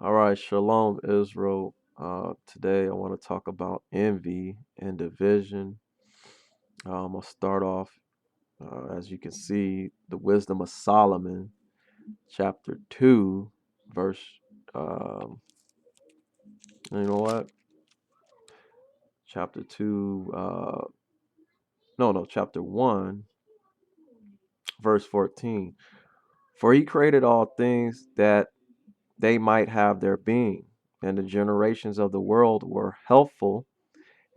All right, Shalom, Israel. Today I want to talk about envy and division. I'll start off, as you can see, the wisdom of Solomon, chapter 2, verse, um, you know what? Chapter 2, no, chapter 1, verse 14. For he created all things that they might have their being, and the generations of the world were healthful,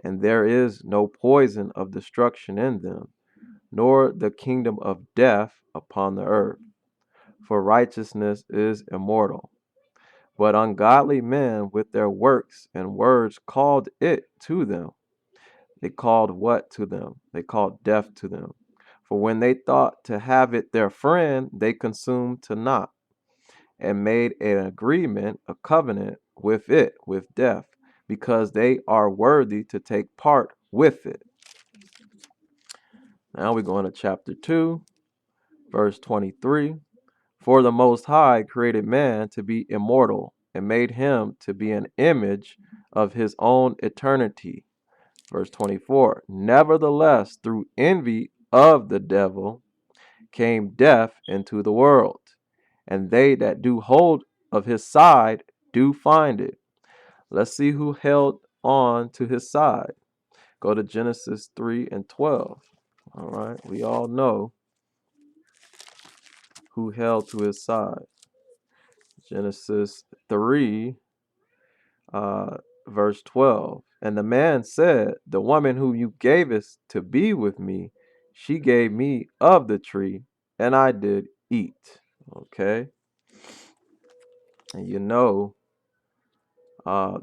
and there is no poison of destruction in them, nor the kingdom of death upon the earth. For righteousness is immortal. But ungodly men with their works and words called it to them. They called what to them? They called death to them. For when they thought to have it their friend, they consumed to naught, and made an agreement, a covenant with it, with death, because they are worthy to take part with it. Now we go into chapter 2, verse 23. For the Most High created man to be immortal, and made him to be an image of his own eternity. Verse 24. Nevertheless, through envy of the devil came death into the world, and they that do hold of his side do find it. Let's see who held on to his side. Go to Genesis 3 and 12. All right, we all know who held to his side. Genesis 3, verse 12. And the man said, the woman whom you gavest to be with me, she gave me of the tree, and I did eat. Okay. And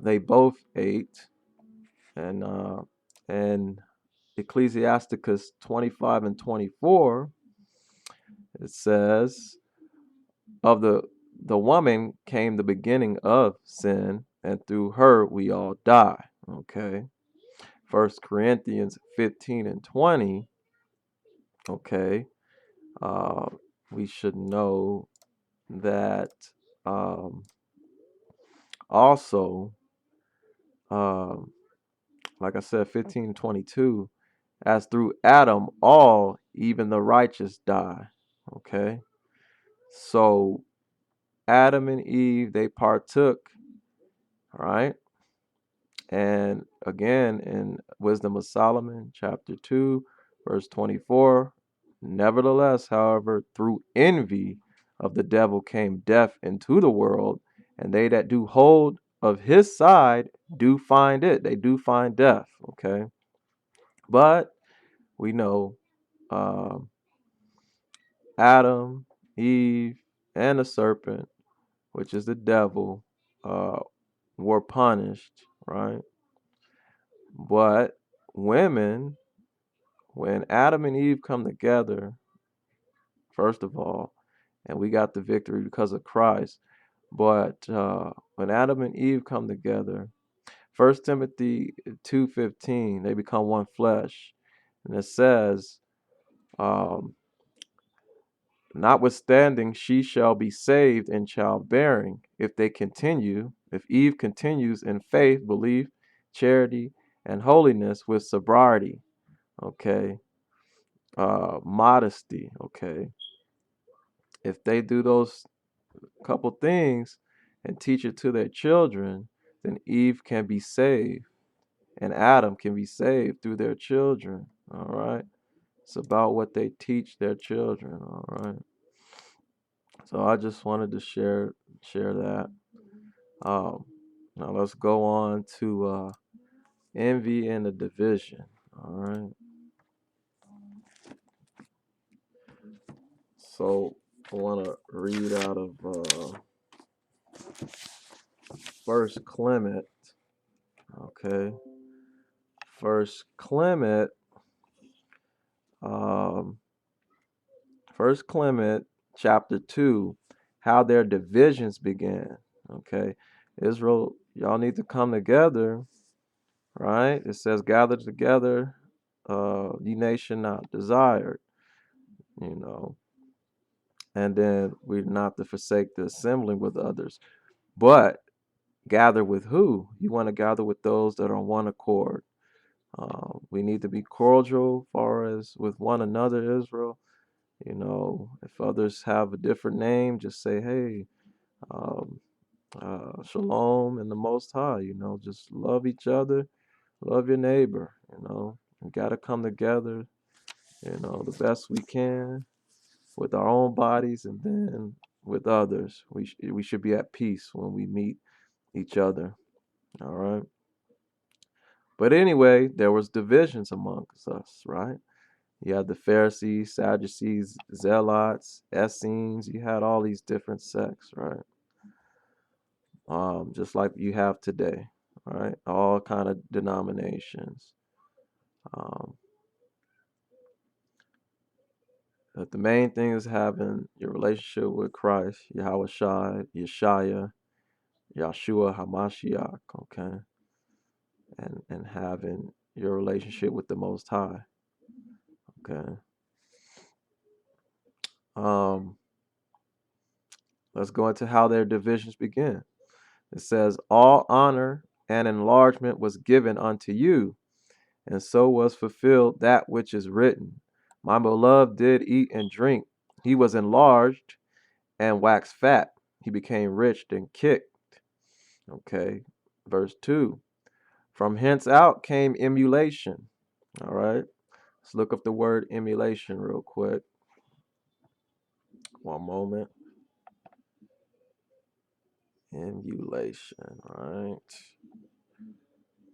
they both ate. And Ecclesiasticus 25 and 24, it says, of the woman came the beginning of sin, and through her we all die. Okay. First Corinthians 15 and 20. Okay. Uh, we should know that um, also, um, like I said, 15:22, as through Adam all, even the righteous die. Okay. So Adam and Eve, they partook, right? And again, in Wisdom of Solomon, chapter 2, verse 24, nevertheless, however, through envy of the devil came death into the world, and they that do hold of his side do find it. They do find death, okay? But we know um, Adam, Eve, and the serpent, which is the devil, uh, were punished, right? But women, when Adam and Eve come together, first of all, and we got the victory because of Christ. But when Adam and Eve come together, First Timothy 2:15, they become one flesh, and it says, um, notwithstanding, she shall be saved in childbearing if Eve continues in faith, belief, charity, and holiness with sobriety. Okay. Modesty. Okay. If they do those couple things and teach it to their children, then Eve can be saved and Adam can be saved through their children. All right. It's about what they teach their children. All right. So I just wanted to share that. Um, Now let's go on to envy and the division. All right. So I want to read out of First Clement. Okay. First Clement. Um, First Clement, chapter 2, how their divisions began. Okay. Israel, y'all need to come together, right? It says, gather together, ye nation not desired, you know. And then we're not to forsake the assembling with others. But gather with who? You want to gather with those that are on one accord. We need to be cordial, far as with one another, Israel. If others have a different name, just say, hey, um, shalom in the Most High. Just love each other, love your neighbor. We got to come together, the best we can with our own bodies and then with others. We should be at peace when we meet each other. All right. But anyway, there was divisions amongst us, right? You had the Pharisees, Sadducees, Zealots, Essenes. You had all these different sects, right? Just like you have today, right? All kind of denominations. Um, but the main thing is having your relationship with Christ, Yahweh Shai, Yeshaya, Yahshua Hamashiach, okay? And having your relationship with the Most High, okay? Um, let's go into how their divisions begin. It says, all honor and enlargement was given unto you, and so was fulfilled that which is written. My beloved did eat and drink. He was enlarged and waxed fat. He became rich and kicked. Okay. Verse 2. From hence out came emulation. All right. Let's look up the word emulation real quick. One moment. Emulation. All right.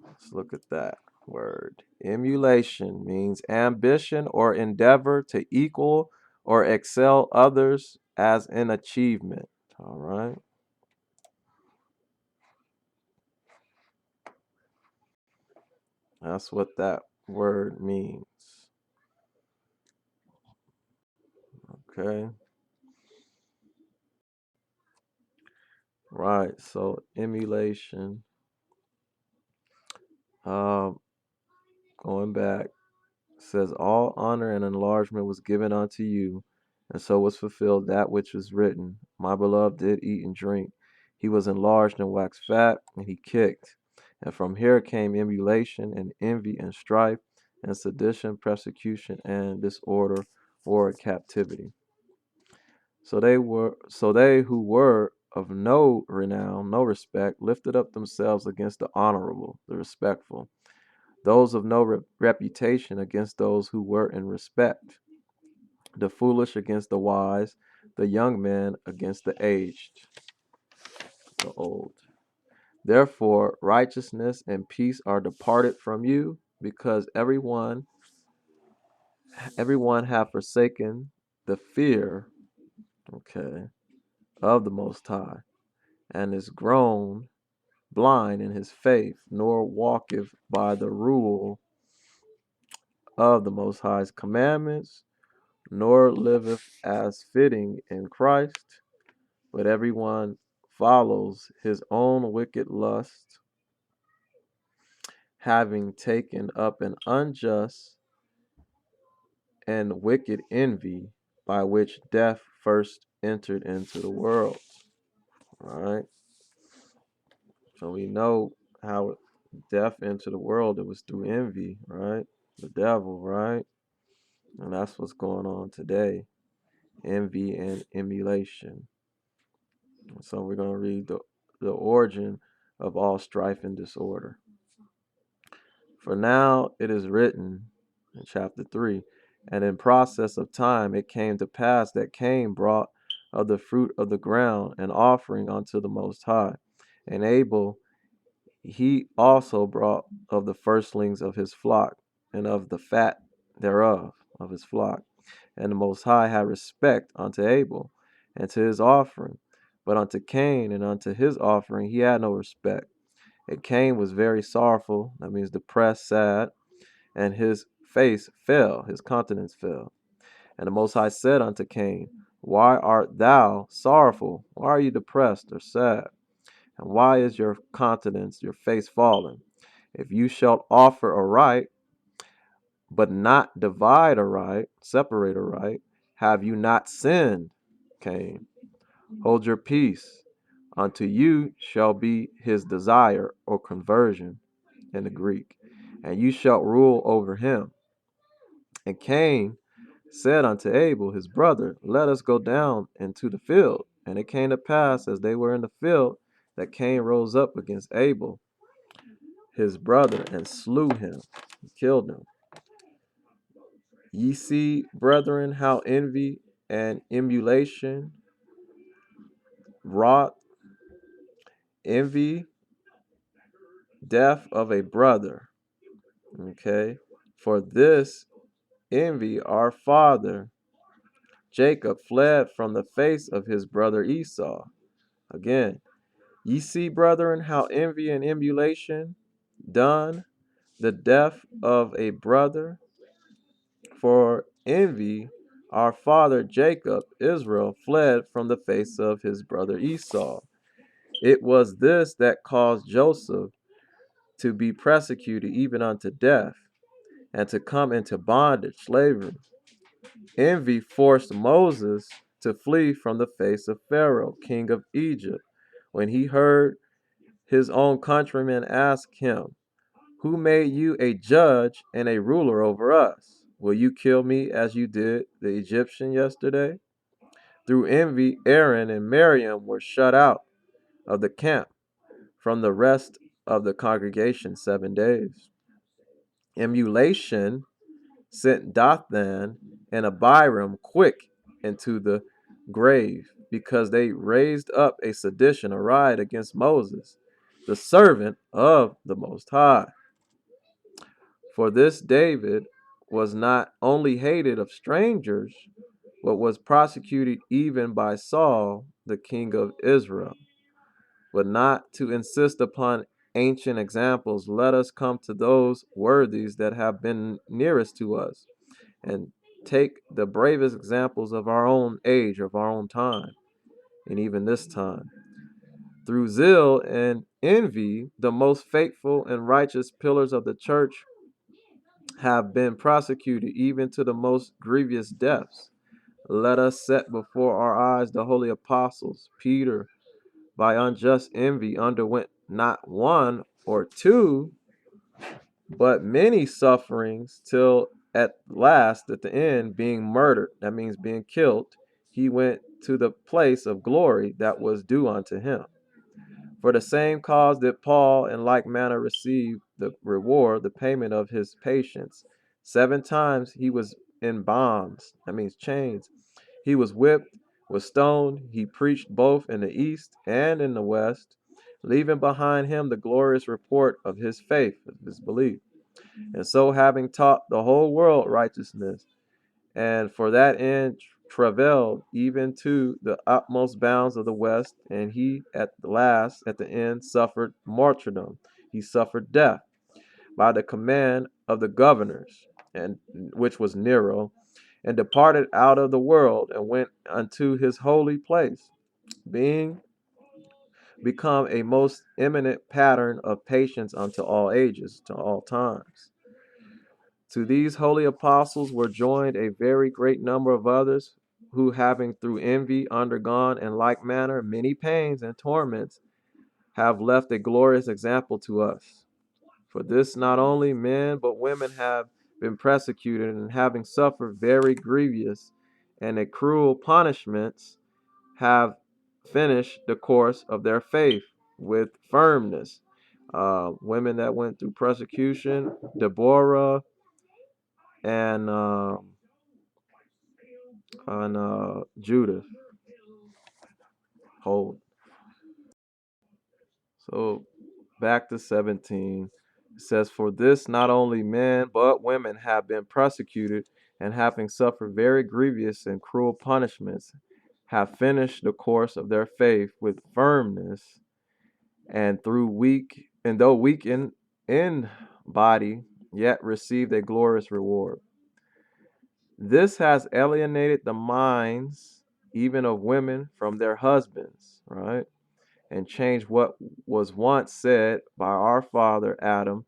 Let's look at that word. Emulation means ambition or endeavor to equal or excel others as an achievement. All right. That's what that word means. Okay. Right. So emulation. Um, going back, says all honor and enlargement was given unto you, and so was fulfilled that which was written. My beloved did eat and drink. He was enlarged and waxed fat, and he kicked. And from here came emulation and envy and strife and sedition, persecution and disorder or captivity. So they who were of no renown, no respect, lifted up themselves against the honorable, the respectful, those of no reputation against those who were in respect, the foolish against the wise, the young men against the aged, the old. Therefore, righteousness and peace are departed from you, because everyone have forsaken the fear, okay, of the Most High, and is grown blind in his faith, nor walketh by the rule of the Most High's commandments, nor liveth as fitting in Christ, but everyone follows his own wicked lust, having taken up an unjust and wicked envy, by which death first entered into the world. All right. So we know how death entered the world. It was through envy, right? The devil, right? And that's what's going on today. Envy and emulation. So we're going to read the origin of all strife and disorder. For now it is written in chapter 3, and in process of time it came to pass that Cain brought of the fruit of the ground an offering unto the Most High, and Abel he also brought of the firstlings of his flock, and of the fat thereof of his flock. And the Most High had respect unto Abel and to his offering, but unto Cain and unto his offering he had no respect. And Cain was very sorrowful, that means depressed, sad, and his face fell, his countenance fell. And the Most High said unto Cain, why art thou sorrowful? Why are you depressed or sad? And why is your countenance, your face fallen? If you shalt offer aright, but not divide aright, separate aright, have you not sinned, Cain? Hold your peace. Unto you shall be his desire or conversion in the Greek, and you shall rule over him. And Cain said unto Abel his brother, let us go down into the field. And it came to pass, as they were in the field, that Cain rose up against Abel his brother and slew him, killed him. Ye see, brethren, how envy and emulation wrought envy, death of a brother. Okay, for this envy our father Jacob fled from the face of his brother Esau. Again, ye see, brethren, how envy and emulation done the death of a brother. For envy, our father Jacob, Israel, fled from the face of his brother Esau. It was this that caused Joseph to be persecuted even unto death, and to come into bondage, slavery. Envy forced Moses to flee from the face of Pharaoh, king of Egypt, when he heard his own countrymen ask him, who made you a judge and a ruler over us? Will you kill me as you did the Egyptian yesterday? Through envy, Aaron and Miriam were shut out of the camp from the rest of the congregation 7 days. Emulation sent Dathan and Abiram quick into the grave, because they raised up a sedition, a riot against Moses, the servant of the Most High. For this David was not only hated of strangers, but was prosecuted even by Saul, the king of Israel. But not to insist upon ancient examples, let us come to those worthies that have been nearest to us, and take the bravest examples of our own age, of our own time, and even this time. Through zeal and envy, the most faithful and righteous pillars of the church have been prosecuted even to the most grievous deaths. Let us set before our eyes the holy apostles. Peter, by unjust envy, underwent not one or two, but many sufferings, till at last, at the end, being murdered, that means being killed, he went to the place of glory that was due unto him. For the same cause did Paul in like manner receive the reward, the payment of his patience. 7 times he was in bonds, that means chains. He was whipped, was stoned. He preached both in the east and in the west, leaving behind him the glorious report of his faith, of his belief. And so, having taught the whole world righteousness, and for that end travailed even to the utmost bounds of the west, and he at the last, at the end, suffered martyrdom. He suffered death by the command of the governors, and which was Nero, and departed out of the world, and went unto his holy place, being become a most eminent pattern of patience unto all ages, to all times. To these holy apostles were joined a very great number of others, who, having through envy undergone in like manner many pains and torments, have left a glorious example to us. For this not only men but women have been persecuted, and having suffered very grievous and a cruel punishments, have finished the course of their faith with firmness. Women that went through persecution, Deborah and Judith. Hold. So back to 17. It says, for this not only men but women have been persecuted, and having suffered very grievous and cruel punishments, have finished the course of their faith with firmness, and though weak in body, yet received a glorious reward. This has alienated the minds even of women from their husbands, right? And changed what was once said by our father Adam,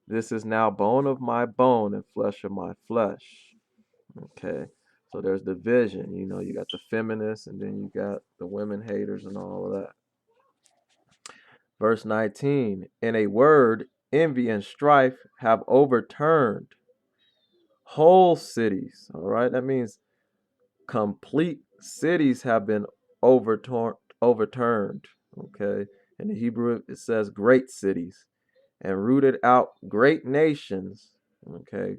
this is now bone of my bone and flesh of my flesh. Okay. So there's division. You know, you got the feminists, and then you got the women haters and all of that. Verse 19, in a word, envy and strife have overturned whole cities. All right, that means complete cities have been overturned. Okay, in the Hebrew it says great cities, and rooted out great nations. Okay,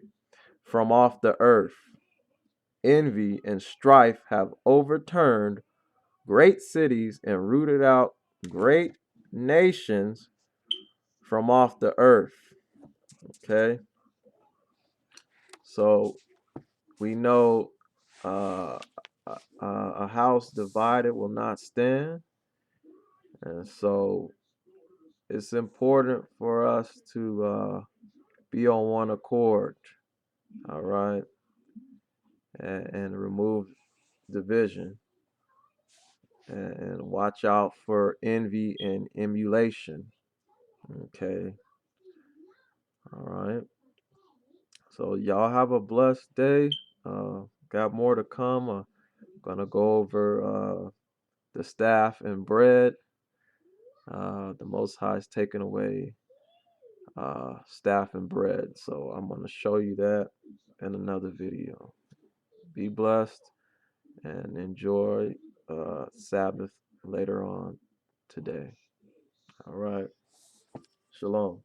from off the earth. Envy and strife have overturned great cities and rooted out great nations from off the earth. Okay, so we know uh, a house divided will not stand, and so it's important for us to be on one accord. All right, and remove division, and watch out for envy and emulation. Okay, all right. So y'all have a blessed day. Got more to come. Gonna go over the staff and bread. The Most High is taking away staff and bread. So I'm gonna show you that in another video. Be blessed and enjoy Sabbath later on today. All right. Shalom.